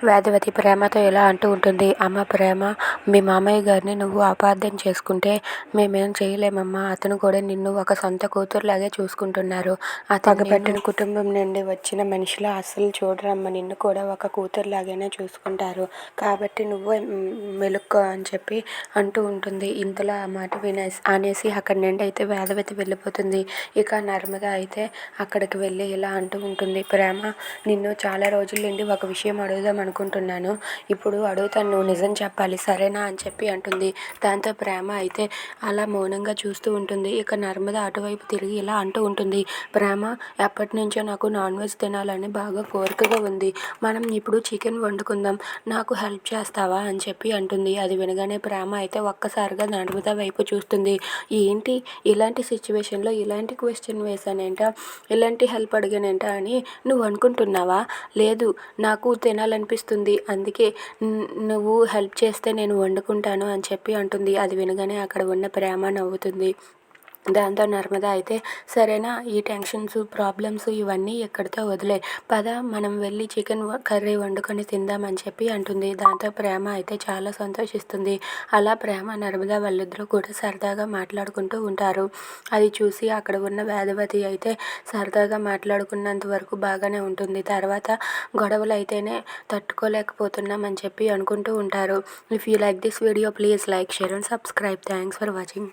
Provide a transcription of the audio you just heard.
వేదవతి ప్రేమతో ఇలా అంటూ ఉంటుంది. అమ్మ ప్రేమ, మీ మామయ్య గారిని నువ్వు అపార్థం చేసుకుంటే మేమేం చేయలేమమ్మా. అతను కూడా నిన్ను ఒక సొంత కూతురులాగే చూసుకుంటున్నారు. పగబట్టిన కుటుంబం నుండి వచ్చిన మనిషిలా అస్సలు చూడరమ్మ. నిన్ను కూడా ఒక కూతురులాగానే చూసుకుంటారు. కాబట్టి నువ్వు మెలుక్కో అని చెప్పి అంటూ ఉంటుంది. ఇంతలో ఆ మాట అనేసి అక్కడి నుండి అయితే వేదవతి వెళ్ళిపోతుంది. ఇక నర్మద అయితే అక్కడికి వెళ్ళి ఇలా అంటూ ఉంటుంది. ప్రేమ, నిన్ను చాలా రోజుల నుండి ఒక విషయం అడుగుదాం అనుకుంటున్నాను. ఇప్పుడు అడుగుతాను, నువ్వు నిజం చెప్పాలి, సరేనా అని చెప్పి అంటుంది. దాంతో ప్రేమ అయితే అలా మౌనంగా చూస్తూ ఉంటుంది. ఇక నర్మద అటువైపు తిరిగి ఇలా అంటూ ఉంటుంది. ప్రేమ, ఎప్పటి నుంచో నాకు నాన్ వెజ్ తినాలని బాగా కోరికగా ఉంది. మనం ఇప్పుడు చికెన్ వండుకుందాం, నాకు హెల్ప్ చేస్తావా అని చెప్పి అంటుంది. అది వినగానే ప్రేమ అయితే ఒక్కసారిగా నర్మద వైపు చూస్తుంది. ఏంటి ఇలాంటి సిచ్యువేషన్లో ఇలాంటి క్వశ్చన్ వేశానేంట, ఇలాంటి హెల్ప్ అడిగానేంట అని నువ్వు అనుకుంటున్నావా? లేదు, నాకు తినాలనిపిస్తుంది, అందుకే నువ్వు హెల్ప్ చేస్తే నేను వండుకుంటాను అని చెప్పి అంటుంది. అది వినగానే అక్కడ ఉన్న ప్రేమ నవ్వుతుంది. దాంతో నర్మద అయితే సరేనా, ఈ టెన్షన్స్ ప్రాబ్లమ్స్ ఇవన్నీ ఎక్కడితో వదిలే, పద మనం వెళ్ళి చికెన్ కర్రీ వండుకొని తిందామని చెప్పి అంటుంది. దాంతో ప్రేమ అయితే చాలా సంతోషిస్తుంది. అలా ప్రేమ నర్మద వాళ్ళిద్దరూ కూడా సరదాగా మాట్లాడుకుంటూ ఉంటారు. అది చూసి అక్కడ ఉన్న వేదవతి అయితే సరదాగా మాట్లాడుకున్నంత వరకు బాగానే ఉంటుంది. తర్వాత గొడవలు అయితేనే తట్టుకోలేకపోతున్నామని చెప్పి అనుకుంటూ ఉంటారు. If you like this video please like, share and subscribe. Thanks for watching.